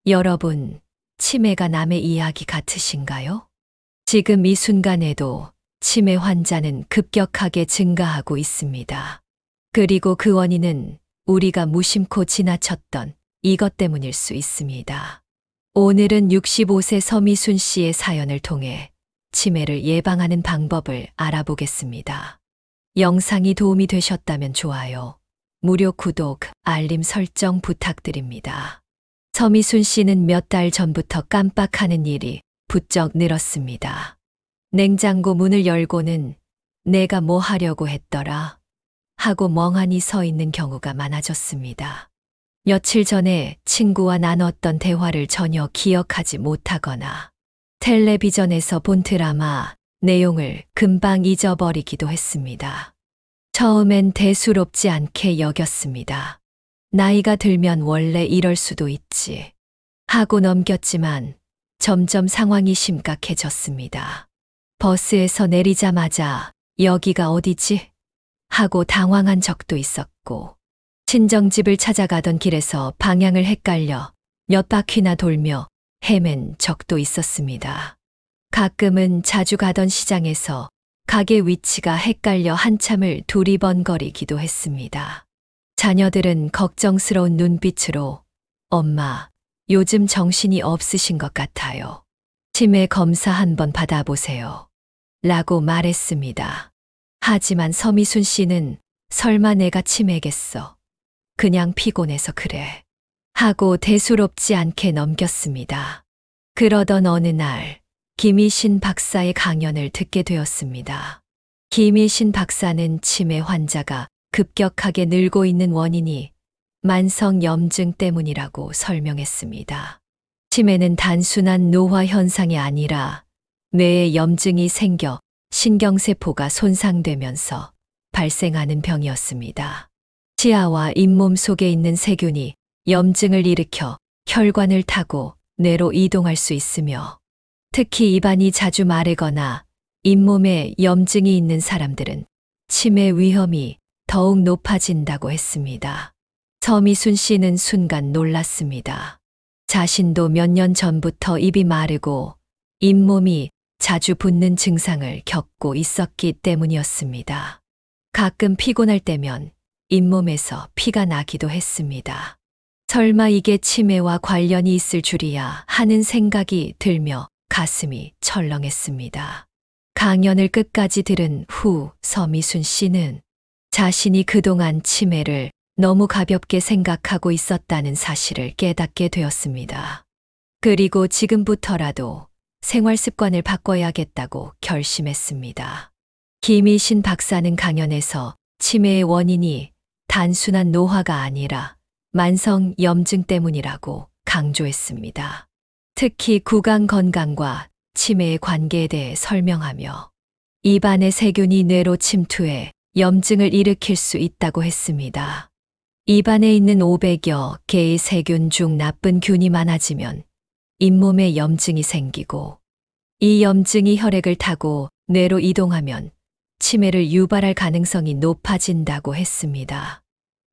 여러분, 치매가 남의 이야기 같으신가요? 지금 이 순간에도 치매 환자는 급격하게 증가하고 있습니다. 그리고 그 원인은 우리가 무심코 지나쳤던 이것 때문일 수 있습니다. 오늘은 65세 서미순 씨의 사연을 통해 치매를 예방하는 방법을 알아보겠습니다. 영상이 도움이 되셨다면 좋아요, 무료 구독, 알림 설정 부탁드립니다. 서미순 씨는 몇 달 전부터 깜빡하는 일이 부쩍 늘었습니다. 냉장고 문을 열고는 내가 뭐 하려고 했더라 하고 멍하니 서 있는 경우가 많아졌습니다. 며칠 전에 친구와 나눴던 대화를 전혀 기억하지 못하거나 텔레비전에서 본 드라마 내용을 금방 잊어버리기도 했습니다. 처음엔 대수롭지 않게 여겼습니다. 나이가 들면 원래 이럴 수도 있지 하고 넘겼지만 점점 상황이 심각해졌습니다. 버스에서 내리자마자 여기가 어디지? 하고 당황한 적도 있었고, 친정집을 찾아가던 길에서 방향을 헷갈려 몇 바퀴나 돌며 헤맨 적도 있었습니다. 가끔은 자주 가던 시장에서 가게 위치가 헷갈려 한참을 두리번거리기도 했습니다. 자녀들은 걱정스러운 눈빛으로 엄마, 요즘 정신이 없으신 것 같아요. 치매 검사 한번 받아보세요. 라고 말했습니다. 하지만 서미순 씨는 설마 내가 치매겠어. 그냥 피곤해서 그래. 하고 대수롭지 않게 넘겼습니다. 그러던 어느 날 김희신 박사의 강연을 듣게 되었습니다. 김희신 박사는 치매 환자가 급격하게 늘고 있는 원인이 만성 염증 때문이라고 설명했습니다. 치매는 단순한 노화 현상이 아니라 뇌에 염증이 생겨 신경세포가 손상되면서 발생하는 병이었습니다. 치아와 잇몸 속에 있는 세균이 염증을 일으켜 혈관을 타고 뇌로 이동할 수 있으며, 특히 입안이 자주 마르거나 잇몸에 염증이 있는 사람들은 치매 위험이 더욱 높아진다고 했습니다. 서미순 씨는 순간 놀랐습니다. 자신도 몇 년 전부터 입이 마르고 잇몸이 자주 붓는 증상을 겪고 있었기 때문이었습니다. 가끔 피곤할 때면 잇몸에서 피가 나기도 했습니다. 설마 이게 치매와 관련이 있을 줄이야 하는 생각이 들며 가슴이 철렁했습니다. 강연을 끝까지 들은 후 서미순 씨는 자신이 그동안 치매를 너무 가볍게 생각하고 있었다는 사실을 깨닫게 되었습니다. 그리고 지금부터라도 생활 습관을 바꿔야겠다고 결심했습니다. 김희신 박사는 강연에서 치매의 원인이 단순한 노화가 아니라 만성 염증 때문이라고 강조했습니다. 특히 구강 건강과 치매의 관계에 대해 설명하며 입안의 세균이 뇌로 침투해 염증을 일으킬 수 있다고 했습니다. 입안에 있는 500여 개의 세균 중 나쁜 균이 많아지면 잇몸에 염증이 생기고, 이 염증이 혈액을 타고 뇌로 이동하면 치매를 유발할 가능성이 높아진다고 했습니다.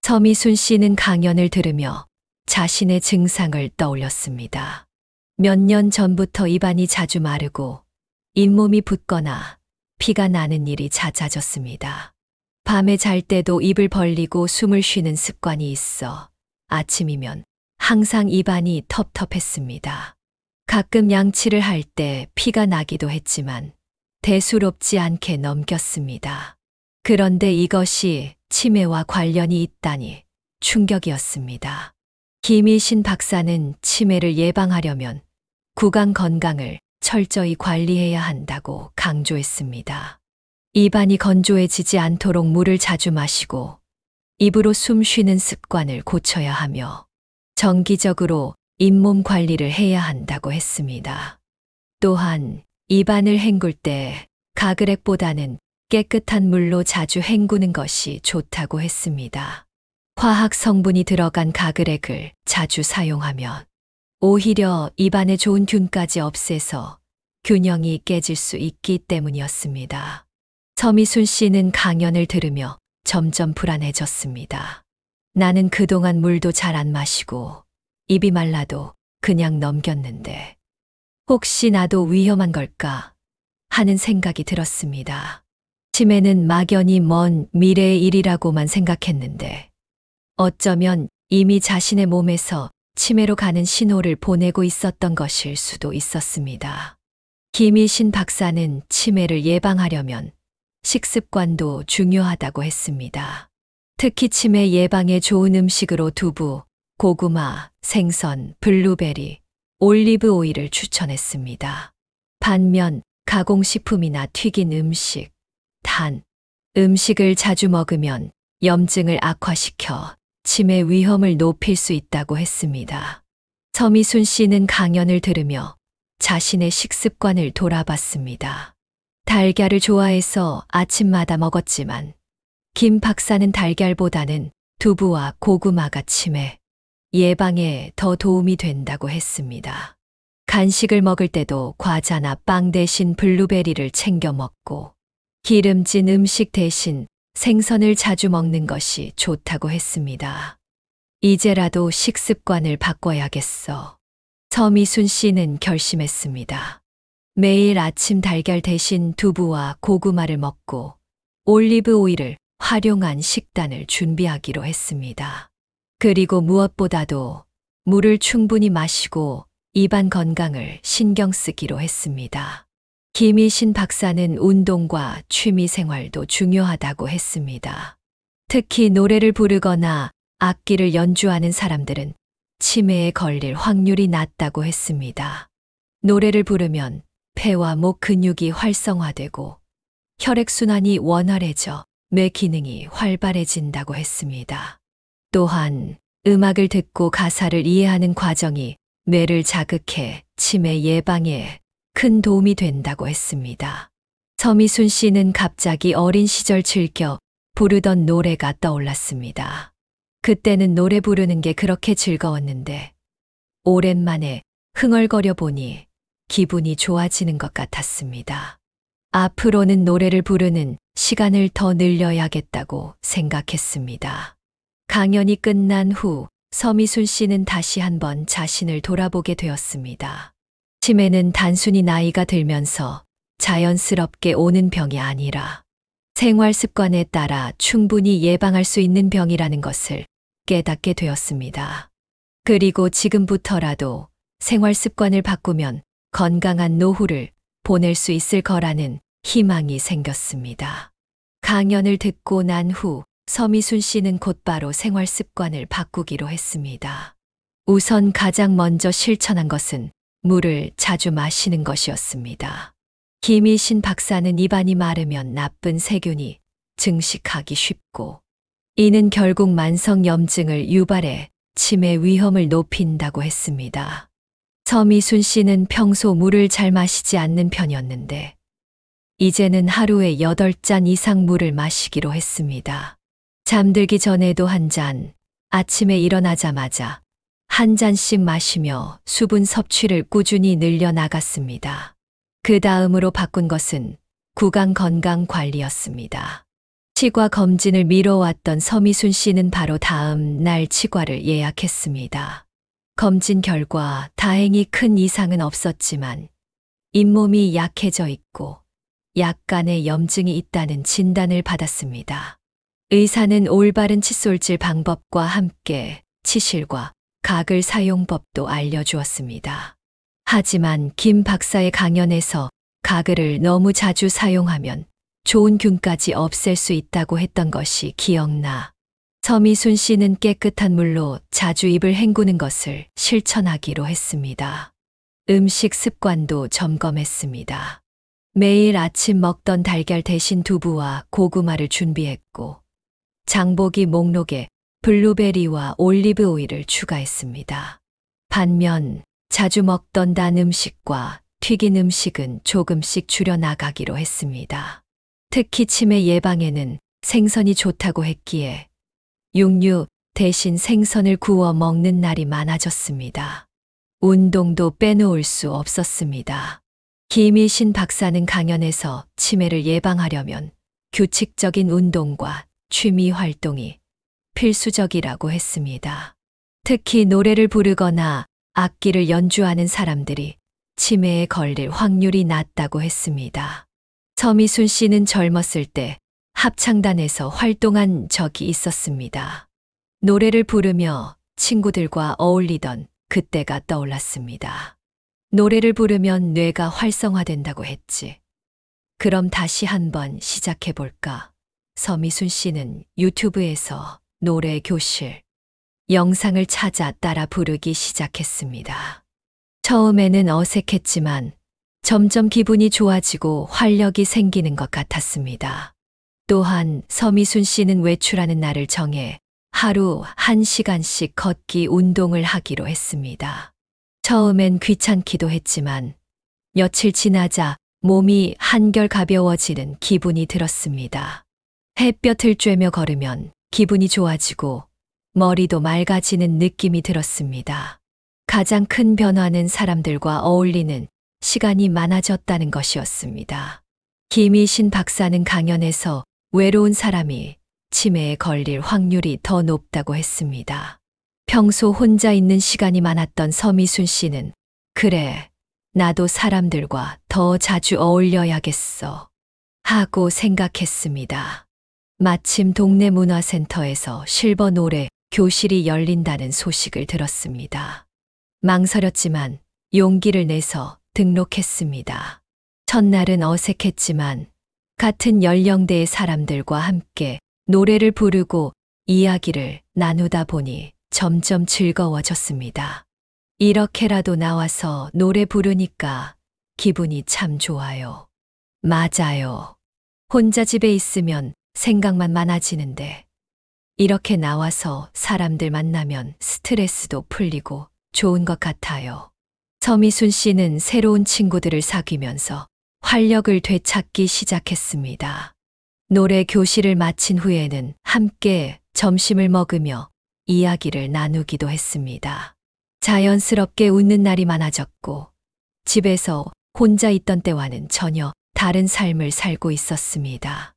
서미순 씨는 강연을 들으며 자신의 증상을 떠올렸습니다. 몇 년 전부터 입안이 자주 마르고 잇몸이 붓거나 피가 나는 일이 잦아졌습니다. 밤에 잘 때도 입을 벌리고 숨을 쉬는 습관이 있어 아침이면 항상 입안이 텁텁했습니다. 가끔 양치를 할 때 피가 나기도 했지만 대수롭지 않게 넘겼습니다. 그런데 이것이 치매와 관련이 있다니 충격이었습니다. 김희신 박사는 치매를 예방하려면 구강 건강을 철저히 관리해야 한다고 강조했습니다. 입안이 건조해지지 않도록 물을 자주 마시고 입으로 숨 쉬는 습관을 고쳐야 하며 정기적으로 잇몸 관리를 해야 한다고 했습니다. 또한 입안을 헹굴 때 가그렉보다는 깨끗한 물로 자주 헹구는 것이 좋다고 했습니다. 화학 성분이 들어간 가그렉을 자주 사용하면 오히려 입안에 좋은 균까지 없애서 균형이 깨질 수 있기 때문이었습니다. 서미순 씨는 강연을 들으며 점점 불안해졌습니다. 나는 그동안 물도 잘 안 마시고 입이 말라도 그냥 넘겼는데 혹시 나도 위험한 걸까 하는 생각이 들었습니다. 치매는 막연히 먼 미래의 일이라고만 생각했는데 어쩌면 이미 자신의 몸에서 치매로 가는 신호를 보내고 있었던 것일 수도 있었습니다. 김희신 박사는 치매를 예방하려면 식습관도 중요하다고 했습니다. 특히 치매 예방에 좋은 음식으로 두부, 고구마, 생선, 블루베리, 올리브 오일을 추천했습니다. 반면 가공식품이나 튀긴 음식, 단, 음식을 자주 먹으면 염증을 악화시켜 치매 위험을 높일 수 있다고 했습니다. 서미순 씨는 강연을 들으며 자신의 식습관을 돌아봤습니다. 달걀을 좋아해서 아침마다 먹었지만 김 박사는 달걀보다는 두부와 고구마가 치매 예방에 더 도움이 된다고 했습니다. 간식을 먹을 때도 과자나 빵 대신 블루베리를 챙겨 먹고 기름진 음식 대신 생선을 자주 먹는 것이 좋다고 했습니다. 이제라도 식습관을 바꿔야겠어. 서미순 씨는 결심했습니다. 매일 아침 달걀 대신 두부와 고구마를 먹고 올리브 오일을 활용한 식단을 준비하기로 했습니다. 그리고 무엇보다도 물을 충분히 마시고 입안 건강을 신경 쓰기로 했습니다. 김희신 박사는 운동과 취미 생활도 중요하다고 했습니다. 특히 노래를 부르거나 악기를 연주하는 사람들은 치매에 걸릴 확률이 낮다고 했습니다. 노래를 부르면 폐와 목 근육이 활성화되고 혈액순환이 원활해져 뇌 기능이 활발해진다고 했습니다. 또한 음악을 듣고 가사를 이해하는 과정이 뇌를 자극해 치매 예방에 큰 도움이 된다고 했습니다. 서미순 씨는 갑자기 어린 시절 즐겨 부르던 노래가 떠올랐습니다. 그때는 노래 부르는 게 그렇게 즐거웠는데 오랜만에 흥얼거려 보니 기분이 좋아지는 것 같았습니다. 앞으로는 노래를 부르는 시간을 더 늘려야겠다고 생각했습니다. 강연이 끝난 후 서미순 씨는 다시 한번 자신을 돌아보게 되었습니다. 치매는 단순히 나이가 들면서 자연스럽게 오는 병이 아니라 생활 습관에 따라 충분히 예방할 수 있는 병이라는 것을 깨닫게 되었습니다. 그리고 지금부터라도 생활 습관을 바꾸면 건강한 노후를 보낼 수 있을 거라는 희망이 생겼습니다. 강연을 듣고 난 후 서미순 씨는 곧바로 생활 습관을 바꾸기로 했습니다. 우선 가장 먼저 실천한 것은 물을 자주 마시는 것이었습니다. 김희신 박사는 입안이 마르면 나쁜 세균이 증식하기 쉽고 이는 결국 만성 염증을 유발해 치매 위험을 높인다고 했습니다. 서미순 씨는 평소 물을 잘 마시지 않는 편이었는데 이제는 하루에 8잔 이상 물을 마시기로 했습니다. 잠들기 전에도 한 잔, 아침에 일어나자마자 한 잔씩 마시며 수분 섭취를 꾸준히 늘려나갔습니다. 그 다음으로 바꾼 것은 구강 건강 관리였습니다. 치과 검진을 미뤄왔던 서미순 씨는 바로 다음 날 치과를 예약했습니다. 검진 결과 다행히 큰 이상은 없었지만 잇몸이 약해져 있고 약간의 염증이 있다는 진단을 받았습니다. 의사는 올바른 칫솔질 방법과 함께 치실과 각을 사용법도 알려주었습니다. 하지만 김 박사의 강연에서 가글을 너무 자주 사용하면 좋은 균까지 없앨 수 있다고 했던 것이 기억나 서미순 씨는 깨끗한 물로 자주 입을 헹구는 것을 실천하기로 했습니다. 음식 습관도 점검했습니다. 매일 아침 먹던 달걀 대신 두부와 고구마를 준비했고 장보기 목록에 블루베리와 올리브 오일을 추가했습니다. 반면 자주 먹던 단 음식과 튀긴 음식은 조금씩 줄여나가기로 했습니다. 특히 치매 예방에는 생선이 좋다고 했기에 육류 대신 생선을 구워 먹는 날이 많아졌습니다. 운동도 빼놓을 수 없었습니다. 김희신 박사는 강연에서 치매를 예방하려면 규칙적인 운동과 취미 활동이 필수적이라고 했습니다. 특히 노래를 부르거나 악기를 연주하는 사람들이 치매에 걸릴 확률이 낮다고 했습니다. 서미순 씨는 젊었을 때 합창단에서 활동한 적이 있었습니다. 노래를 부르며 친구들과 어울리던 그때가 떠올랐습니다. 노래를 부르면 뇌가 활성화된다고 했지. 그럼 다시 한번 시작해볼까? 서미순 씨는 유튜브에서 노래 교실 영상을 찾아 따라 부르기 시작했습니다. 처음에는 어색했지만 점점 기분이 좋아지고 활력이 생기는 것 같았습니다. 또한 서미순 씨는 외출하는 날을 정해 하루 1시간씩 걷기 운동을 하기로 했습니다. 처음엔 귀찮기도 했지만 며칠 지나자 몸이 한결 가벼워지는 기분이 들었습니다. 햇볕을 쬐며 걸으면 기분이 좋아지고 머리도 맑아지는 느낌이 들었습니다. 가장 큰 변화는 사람들과 어울리는 시간이 많아졌다는 것이었습니다. 김희신 박사는 강연에서 외로운 사람이 치매에 걸릴 확률이 더 높다고 했습니다. 평소 혼자 있는 시간이 많았던 서미순 씨는 그래, 나도 사람들과 더 자주 어울려야겠어 하고 생각했습니다. 마침 동네 문화센터에서 실버 노래 교실이 열린다는 소식을 들었습니다. 망설였지만 용기를 내서 등록했습니다. 첫날은 어색했지만 같은 연령대의 사람들과 함께 노래를 부르고 이야기를 나누다 보니 점점 즐거워졌습니다. 이렇게라도 나와서 노래 부르니까 기분이 참 좋아요. 맞아요. 혼자 집에 있으면 생각만 많아지는데 이렇게 나와서 사람들 만나면 스트레스도 풀리고 좋은 것 같아요. 서미순 씨는 새로운 친구들을 사귀면서 활력을 되찾기 시작했습니다. 노래 교실을 마친 후에는 함께 점심을 먹으며 이야기를 나누기도 했습니다. 자연스럽게 웃는 날이 많아졌고 집에서 혼자 있던 때와는 전혀 다른 삶을 살고 있었습니다.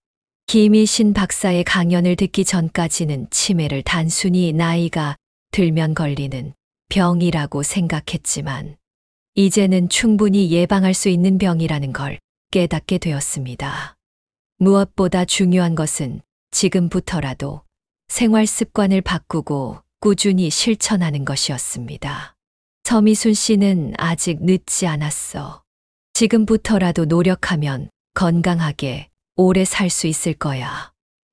김희신 박사의 강연을 듣기 전까지는 치매를 단순히 나이가 들면 걸리는 병이라고 생각했지만 이제는 충분히 예방할 수 있는 병이라는 걸 깨닫게 되었습니다. 무엇보다 중요한 것은 지금부터라도 생활 습관을 바꾸고 꾸준히 실천하는 것이었습니다. 서미순 씨는 아직 늦지 않았어. 지금부터라도 노력하면 건강하게 오래 살 수 있을 거야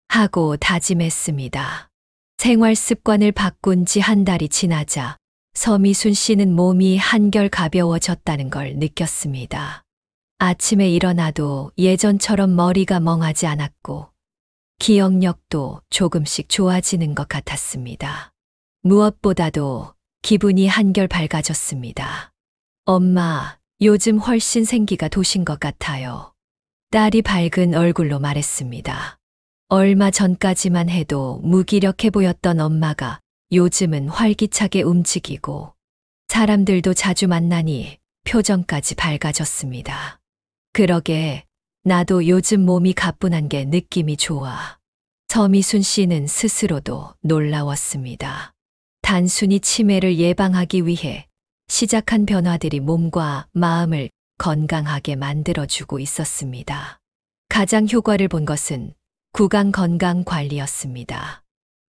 하고 다짐했습니다. 생활 습관을 바꾼 지 한 달이 지나자 서미순 씨는 몸이 한결 가벼워졌다는 걸 느꼈습니다. 아침에 일어나도 예전처럼 머리가 멍하지 않았고 기억력도 조금씩 좋아지는 것 같았습니다. 무엇보다도 기분이 한결 밝아졌습니다. 엄마, 요즘 훨씬 생기가 도신 것 같아요. 딸이 밝은 얼굴로 말했습니다. 얼마 전까지만 해도 무기력해 보였던 엄마가 요즘은 활기차게 움직이고 사람들도 자주 만나니 표정까지 밝아졌습니다. 그러게 나도 요즘 몸이 가뿐한 게 느낌이 좋아. 서미순 씨는 스스로도 놀라웠습니다. 단순히 치매를 예방하기 위해 시작한 변화들이 몸과 마음을 건강하게 만들어주고 있었습니다. 가장 효과를 본 것은 구강 건강 관리였습니다.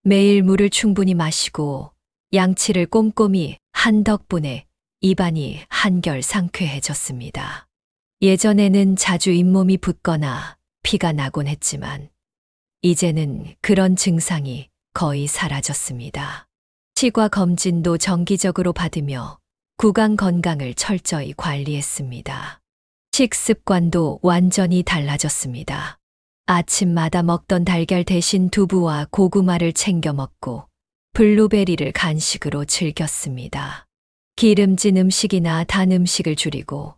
매일 물을 충분히 마시고 양치를 꼼꼼히 한 덕분에 입안이 한결 상쾌해졌습니다. 예전에는 자주 잇몸이 붓거나 피가 나곤 했지만 이제는 그런 증상이 거의 사라졌습니다. 치과 검진도 정기적으로 받으며 구강 건강을 철저히 관리했습니다. 식습관도 완전히 달라졌습니다. 아침마다 먹던 달걀 대신 두부와 고구마를 챙겨 먹고 블루베리를 간식으로 즐겼습니다. 기름진 음식이나 단 음식을 줄이고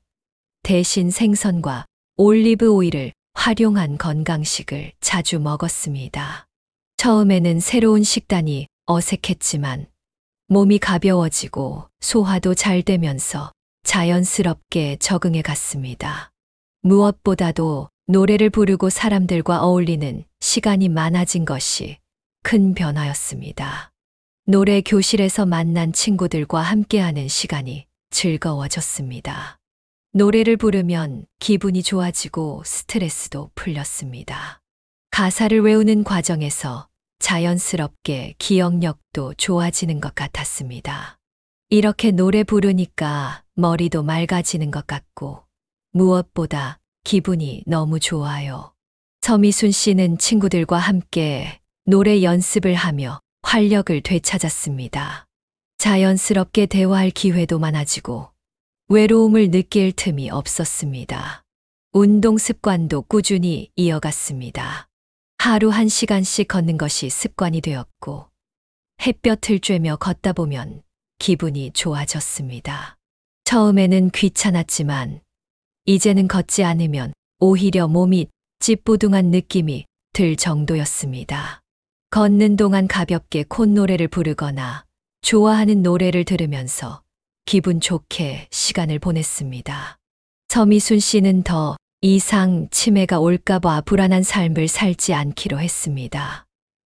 대신 생선과 올리브 오일을 활용한 건강식을 자주 먹었습니다. 처음에는 새로운 식단이 어색했지만 몸이 가벼워지고 소화도 잘 되면서 자연스럽게 적응해 갔습니다. 무엇보다도 노래를 부르고 사람들과 어울리는 시간이 많아진 것이 큰 변화였습니다. 노래 교실에서 만난 친구들과 함께하는 시간이 즐거워졌습니다. 노래를 부르면 기분이 좋아지고 스트레스도 풀렸습니다. 가사를 외우는 과정에서 자연스럽게 기억력도 좋아지는 것 같았습니다. 이렇게 노래 부르니까 머리도 맑아지는 것 같고 무엇보다 기분이 너무 좋아요. 서미순 씨는 친구들과 함께 노래 연습을 하며 활력을 되찾았습니다. 자연스럽게 대화할 기회도 많아지고 외로움을 느낄 틈이 없었습니다. 운동 습관도 꾸준히 이어갔습니다. 하루 1시간씩 걷는 것이 습관이 되었고 햇볕을 쬐며 걷다 보면 기분이 좋아졌습니다. 처음에는 귀찮았지만 이제는 걷지 않으면 오히려 몸이 찌뿌둥한 느낌이 들 정도였습니다. 걷는 동안 가볍게 콧노래를 부르거나 좋아하는 노래를 들으면서 기분 좋게 시간을 보냈습니다. 서미순 씨는 더 이상 치매가 올까봐 불안한 삶을 살지 않기로 했습니다.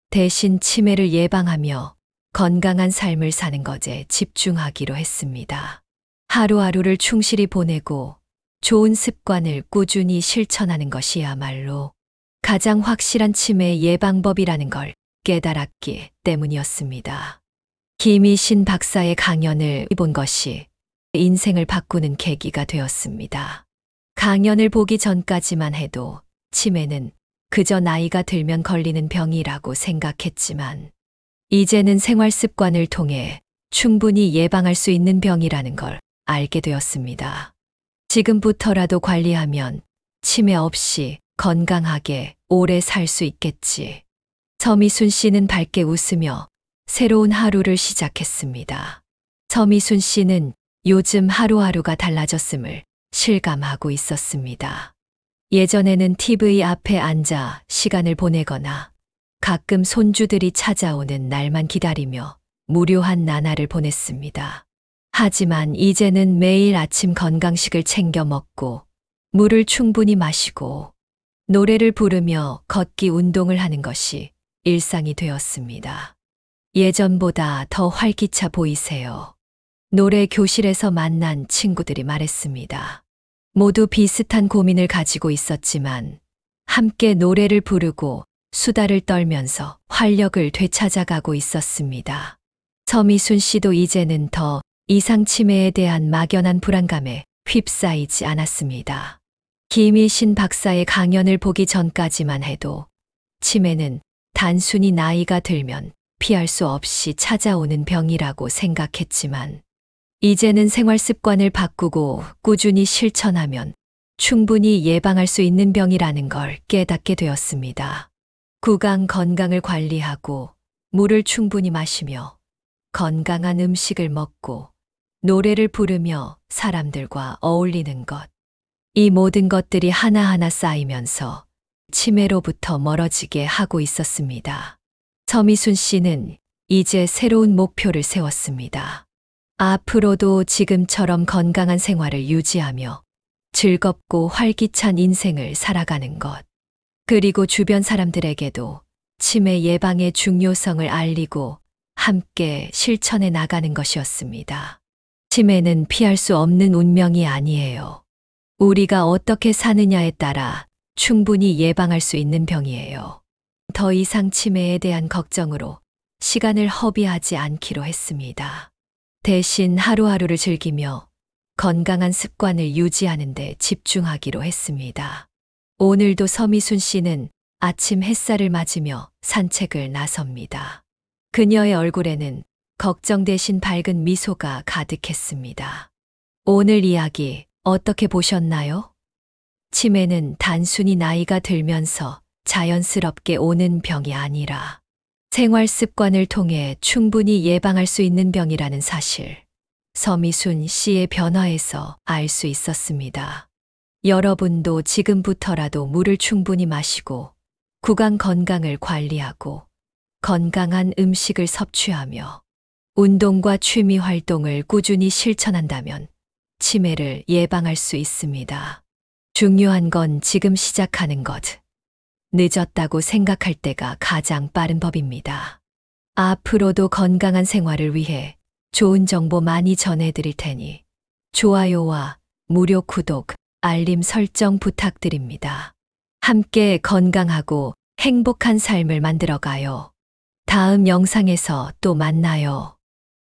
대신 치매를 예방하며 건강한 삶을 사는 것에 집중하기로 했습니다. 하루하루를 충실히 보내고 좋은 습관을 꾸준히 실천하는 것이야말로 가장 확실한 치매 예방법이라는 걸 깨달았기 때문이었습니다. 김희신 박사의 강연을 본 것이 인생을 바꾸는 계기가 되었습니다. 강연을 보기 전까지만 해도 치매는 그저 나이가 들면 걸리는 병이라고 생각했지만 이제는 생활 습관을 통해 충분히 예방할 수 있는 병이라는 걸 알게 되었습니다. 지금부터라도 관리하면 치매 없이 건강하게 오래 살 수 있겠지. 서미순 씨는 밝게 웃으며 새로운 하루를 시작했습니다. 서미순 씨는 요즘 하루하루가 달라졌음을 실감하고 있었습니다. 예전에는 TV 앞에 앉아 시간을 보내거나 가끔 손주들이 찾아오는 날만 기다리며 무료한 나날을 보냈습니다. 하지만 이제는 매일 아침 건강식을 챙겨 먹고 물을 충분히 마시고 노래를 부르며 걷기 운동을 하는 것이 일상이 되었습니다. 예전보다 더 활기차 보이세요. 노래 교실에서 만난 친구들이 말했습니다. 모두 비슷한 고민을 가지고 있었지만 함께 노래를 부르고 수다를 떨면서 활력을 되찾아가고 있었습니다. 서미순 씨도 이제는 더 이상 치매에 대한 막연한 불안감에 휩싸이지 않았습니다. 김희신 박사의 강연을 보기 전까지만 해도 치매는 단순히 나이가 들면 피할 수 없이 찾아오는 병이라고 생각했지만 이제는 생활 습관을 바꾸고 꾸준히 실천하면 충분히 예방할 수 있는 병이라는 걸 깨닫게 되었습니다. 구강 건강을 관리하고 물을 충분히 마시며 건강한 음식을 먹고 노래를 부르며 사람들과 어울리는 것. 이 모든 것들이 하나하나 쌓이면서 치매로부터 멀어지게 하고 있었습니다. 서미순 씨는 이제 새로운 목표를 세웠습니다. 앞으로도 지금처럼 건강한 생활을 유지하며 즐겁고 활기찬 인생을 살아가는 것. 그리고 주변 사람들에게도 치매 예방의 중요성을 알리고 함께 실천해 나가는 것이었습니다. 치매는 피할 수 없는 운명이 아니에요. 우리가 어떻게 사느냐에 따라 충분히 예방할 수 있는 병이에요. 더 이상 치매에 대한 걱정으로 시간을 허비하지 않기로 했습니다. 대신 하루하루를 즐기며 건강한 습관을 유지하는 데 집중하기로 했습니다. 오늘도 서미순 씨는 아침 햇살을 맞으며 산책을 나섭니다. 그녀의 얼굴에는 걱정 대신 밝은 미소가 가득했습니다. 오늘 이야기 어떻게 보셨나요? 치매는 단순히 나이가 들면서 자연스럽게 오는 병이 아니라 생활 습관을 통해 충분히 예방할 수 있는 병이라는 사실, 서미순 씨의 변화에서 알 수 있었습니다. 여러분도 지금부터라도 물을 충분히 마시고 구강 건강을 관리하고 건강한 음식을 섭취하며 운동과 취미 활동을 꾸준히 실천한다면 치매를 예방할 수 있습니다. 중요한 건 지금 시작하는 것. 늦었다고 생각할 때가 가장 빠른 법입니다. 앞으로도 건강한 생활을 위해 좋은 정보 많이 전해드릴 테니 좋아요와 무료 구독, 알림 설정 부탁드립니다. 함께 건강하고 행복한 삶을 만들어가요. 다음 영상에서 또 만나요.